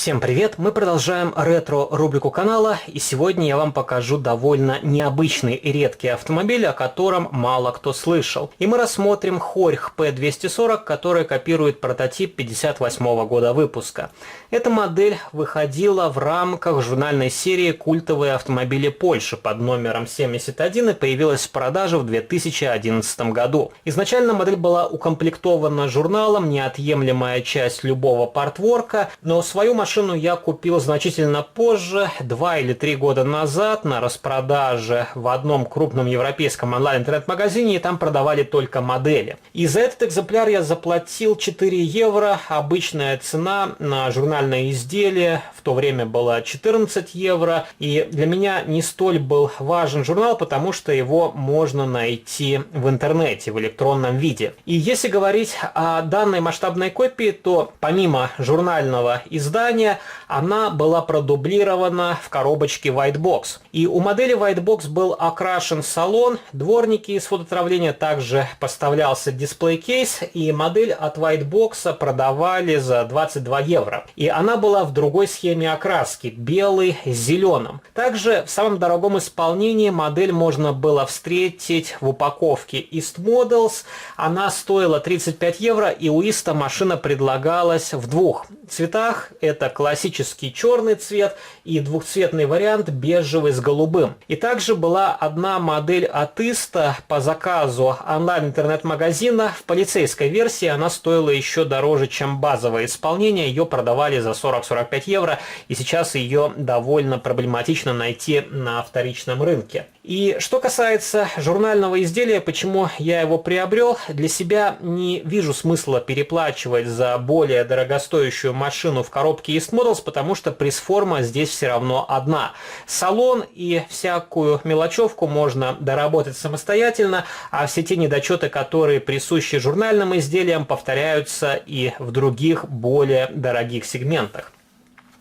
Всем привет! Мы продолжаем ретро-рубрику канала, и сегодня я вам покажу довольно необычный и редкий автомобиль, о котором мало кто слышал. И мы рассмотрим Хорьх P240, который копирует прототип 1958 года выпуска. Эта модель выходила в рамках журнальной серии «Культовые автомобили Польши» под номером 71 и появилась в продаже в 2011 году. Изначально модель была укомплектована журналом, неотъемлемая часть любого партворка, но свою машину я купил значительно позже, 2 или 3 года назад, на распродаже в одном крупном европейском онлайн-интернет-магазине, и там продавали только модели. И за этот экземпляр я заплатил 4 евро, обычная цена на журнальное изделие в то время была 14 евро, и для меня не столь был важен журнал, потому что его можно найти в интернете, в электронном виде. И если говорить о данной масштабной копии, то помимо журнального издания, она была продублирована в коробочке White Box. И у модели White Box был окрашен салон, дворники из фототравления, также поставлялся дисплей-кейс, и модель от White Box продавали за 22 евро. И она была в другой схеме окраски, белый с зеленым. Также в самом дорогом исполнении модель можно было встретить в упаковке East Models. Она стоила 35 евро, и у East машина предлагалась в двух цветах. Это классический черный цвет и двухцветный вариант бежевый с голубым. И также была одна модель от Иста по заказу онлайн-интернет-магазина. В полицейской версии она стоила еще дороже, чем базовое исполнение. Ее продавали за 40-45 евро, и сейчас ее довольно проблематично найти на вторичном рынке. И что касается журнального изделия, почему я его приобрел, для себя не вижу смысла переплачивать за более дорогостоящую машину в коробке East Models, потому что пресс-форма здесь все равно одна. Салон и всякую мелочевку можно доработать самостоятельно, а все те недочеты, которые присущи журнальным изделиям, повторяются и в других более дорогих сегментах.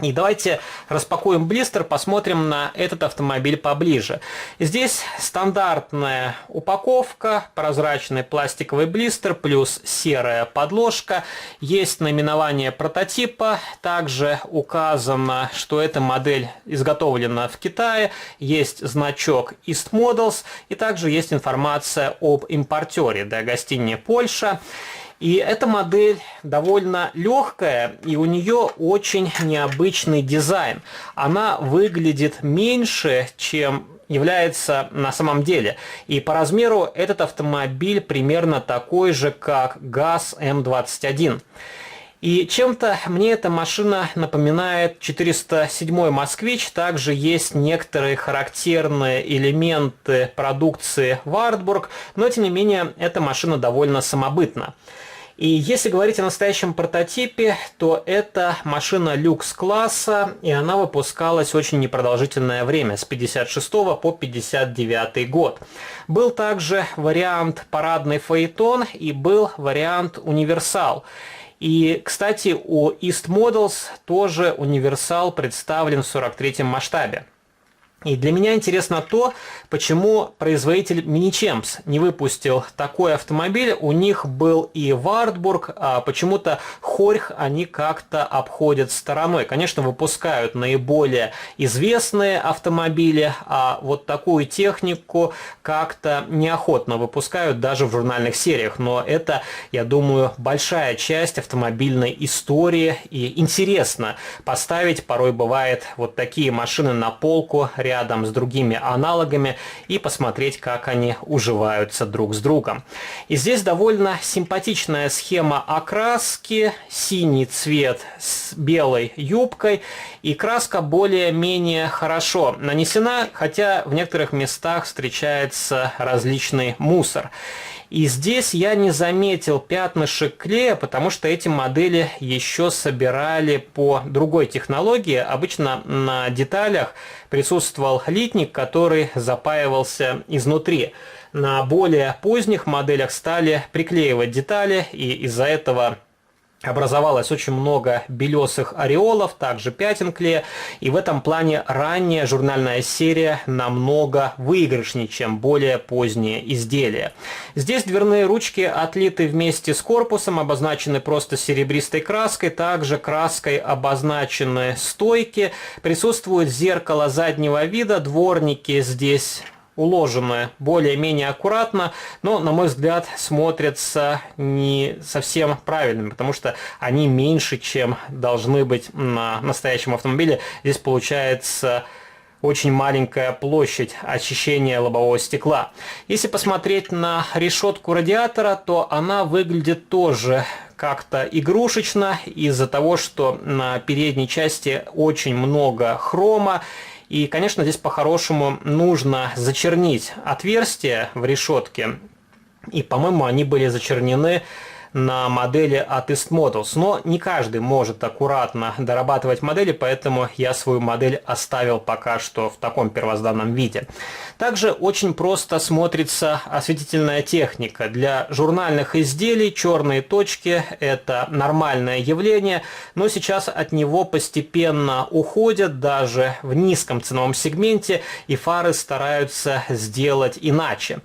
И давайте распакуем блистер, посмотрим на этот автомобиль поближе. Здесь стандартная упаковка, прозрачный пластиковый блистер плюс серая подложка. Есть наименование прототипа, также указано, что эта модель изготовлена в Китае. Есть значок East Models, и также есть информация об импортере Драгостине Польша. И эта модель довольно легкая, и у нее очень необычный дизайн. Она выглядит меньше, чем является на самом деле. И по размеру этот автомобиль примерно такой же, как ГАЗ М21. И чем-то мне эта машина напоминает 407-й «Москвич». Также есть некоторые характерные элементы продукции Wartburg, но тем не менее эта машина довольно самобытна. И если говорить о настоящем прототипе, то это машина люкс-класса, и она выпускалась очень непродолжительное время, с 56 по 59 год. Был также вариант парадный фаэтон и был вариант универсал. И, кстати, у East Models тоже универсал представлен в 43-м масштабе. И для меня интересно то, почему производитель Mini-Champs не выпустил такой автомобиль. У них был и Wartburg, а почему-то Хорьх они как-то обходят стороной. Конечно, выпускают наиболее известные автомобили, а вот такую технику как-то неохотно выпускают даже в журнальных сериях. Но это, я думаю, большая часть автомобильной истории. И интересно поставить, порой бывает, вот такие машины на полку рядом с другими аналогами и посмотреть, как они уживаются друг с другом. И здесь довольно симпатичная схема окраски, синий цвет с белой юбкой, и краска более-менее хорошо нанесена, хотя в некоторых местах встречается различный мусор. И здесь я не заметил пятнышек клея, потому что эти модели еще собирали по другой технологии. Обычно на деталях присутствовал литник, который запаивался изнутри. На более поздних моделях стали приклеивать детали, и из-за этого образовалось очень много белесых ореолов, также пятен клея, и в этом плане ранняя журнальная серия намного выигрышнее, чем более поздние изделия. Здесь дверные ручки отлиты вместе с корпусом, обозначены просто серебристой краской, также краской обозначены стойки, присутствует зеркало заднего вида, дворники здесь уложены более-менее аккуратно, но, на мой взгляд, смотрятся не совсем правильными, потому что они меньше, чем должны быть на настоящем автомобиле. Здесь получается очень маленькая площадь очищения лобового стекла. Если посмотреть на решетку радиатора, то она выглядит тоже как-то игрушечно из-за того, что на передней части очень много хрома. И, конечно, здесь по-хорошему нужно зачернить отверстия в решетке. И, по-моему, они были зачернены на модели от East Models. Но не каждый может аккуратно дорабатывать модели, поэтому я свою модель оставил пока что в таком первозданном виде. Также очень просто смотрится осветительная техника. Для журнальных изделий черные точки – это нормальное явление, но сейчас от него постепенно уходят даже в низком ценовом сегменте, и фары стараются сделать иначе.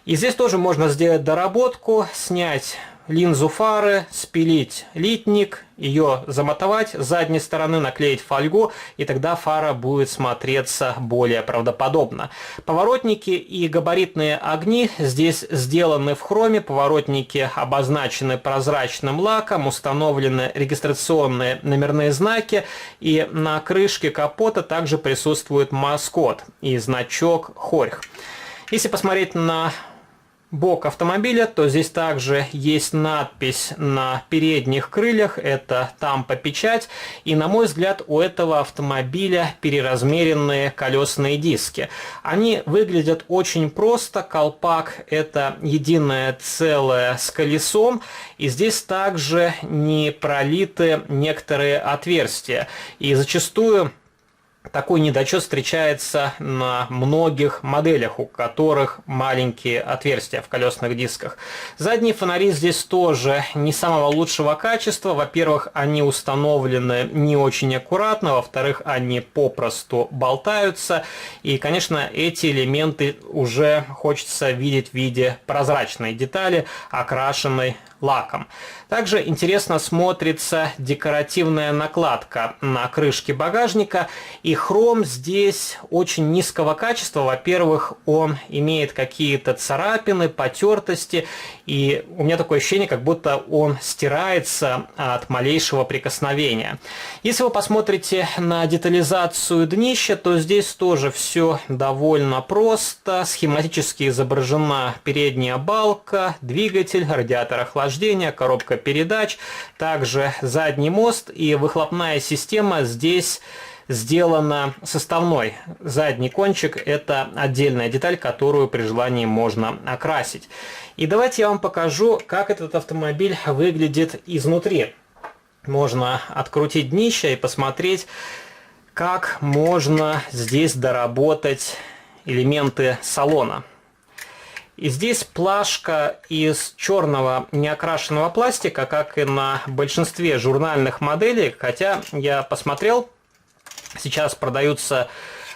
И здесь тоже можно сделать доработку, снять линзу фары, спилить литник, ее замотовать с задней стороны, наклеить фольгу, и тогда фара будет смотреться более правдоподобно. Поворотники и габаритные огни здесь сделаны в хроме, поворотники обозначены прозрачным лаком, установлены регистрационные номерные знаки, и на крышке капота также присутствует маскот и значок Хорьх. Если посмотреть на бок автомобиля, то здесь также есть надпись на передних крыльях, это Тампа-печать, и, на мой взгляд, у этого автомобиля переразмеренные колесные диски. Они выглядят очень просто, колпак – это единое целое с колесом, и здесь также не пролиты некоторые отверстия, и зачастую такой недочет встречается на многих моделях, у которых маленькие отверстия в колесных дисках. Задние фонари здесь тоже не самого лучшего качества. Во-первых, они установлены не очень аккуратно, во-вторых, они попросту болтаются. И, конечно, эти элементы уже хочется видеть в виде прозрачной детали, окрашенной лаком. Также интересно смотрится декоративная накладка на крышке багажника, и хром здесь очень низкого качества. Во-первых, он имеет какие-то царапины, потертости, и у меня такое ощущение, как будто он стирается от малейшего прикосновения. Если вы посмотрите на детализацию днища, то здесь тоже все довольно просто. Схематически изображена передняя балка, двигатель, радиатор охлаждения, коробка передач, также задний мост, и выхлопная система здесь сделана составной. Задний кончик – это отдельная деталь, которую при желании можно окрасить. И давайте я вам покажу, как этот автомобиль выглядит изнутри. Можно открутить днище и посмотреть, как можно здесь доработать элементы салона. И здесь плашка из черного неокрашенного пластика, как и на большинстве журнальных моделей, хотя я посмотрел, сейчас продаются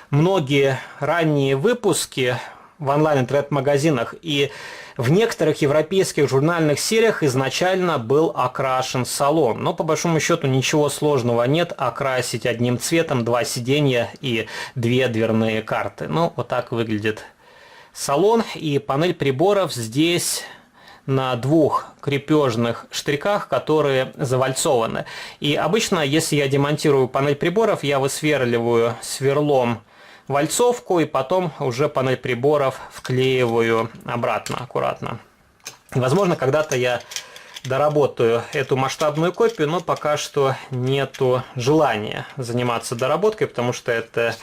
многие ранние выпуски в онлайн-интернет-магазинах, и в некоторых европейских журнальных сериях изначально был окрашен салон. Но по большому счету ничего сложного нет окрасить одним цветом 2 сиденья и 2 дверные карты. Ну, вот так выглядит салон, и панель приборов здесь на 2 крепежных штриках, которые завальцованы. И обычно, если я демонтирую панель приборов, я высверливаю сверлом вальцовку и потом уже панель приборов вклеиваю обратно аккуратно. И, возможно, когда-то я доработаю эту масштабную копию, но пока что нету желания заниматься доработкой, потому что это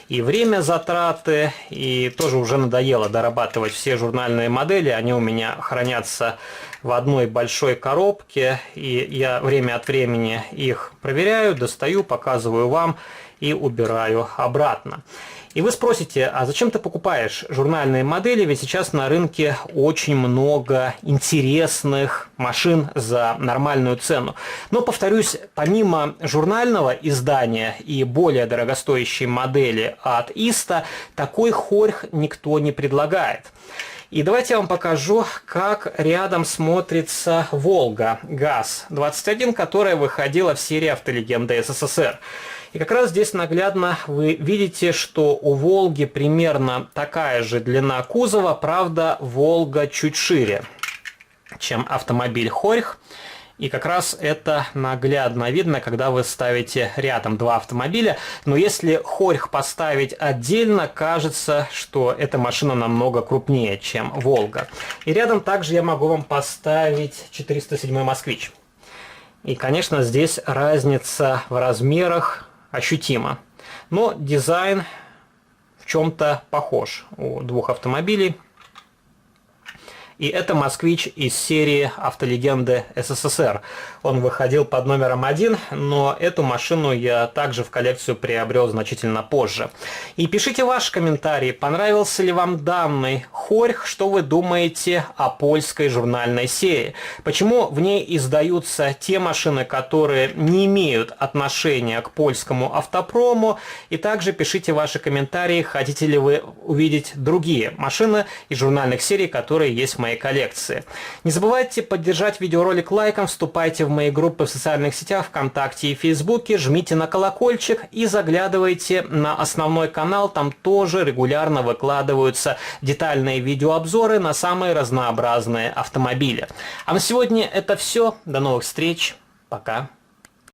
и время затраты, и тоже уже надоело дорабатывать все журнальные модели. Они у меня хранятся в одной большой коробке, и я время от времени их проверяю, достаю, показываю вам, и убираю обратно. И вы спросите, а зачем ты покупаешь журнальные модели, ведь сейчас на рынке очень много интересных машин за нормальную цену. Но, повторюсь, помимо журнального издания и более дорогостоящей модели от ИСТа, такой хорьх никто не предлагает. И давайте я вам покажу, как рядом смотрится Волга ГАЗ-21, которая выходила в серии «Автолегенда СССР». И как раз здесь наглядно вы видите, что у Волги примерно такая же длина кузова, правда, Волга чуть шире, чем автомобиль хорьх. И как раз это наглядно видно, когда вы ставите рядом два автомобиля. Но если хорьх поставить отдельно, кажется, что эта машина намного крупнее, чем Волга. И рядом также я могу вам поставить 407 Москвич. И, конечно, здесь разница в размерах ощутима. Но дизайн в чем-то похож у двух автомобилей. И это «Москвич» из серии «Автолегенды СССР». Он выходил под номером 1, но эту машину я также в коллекцию приобрел значительно позже. И пишите ваши комментарии, понравился ли вам данный хорьх, что вы думаете о польской журнальной серии. Почему в ней издаются те машины, которые не имеют отношения к польскому автопрому. И также пишите ваши комментарии, хотите ли вы увидеть другие машины из журнальных серий, которые есть в моей коллекции. Не забывайте поддержать видеоролик лайком, вступайте в мои группы в социальных сетях ВКонтакте и Фейсбуке, жмите на колокольчик и заглядывайте на основной канал, там тоже регулярно выкладываются детальные видеообзоры на самые разнообразные автомобили. А на сегодня это все, до новых встреч, пока.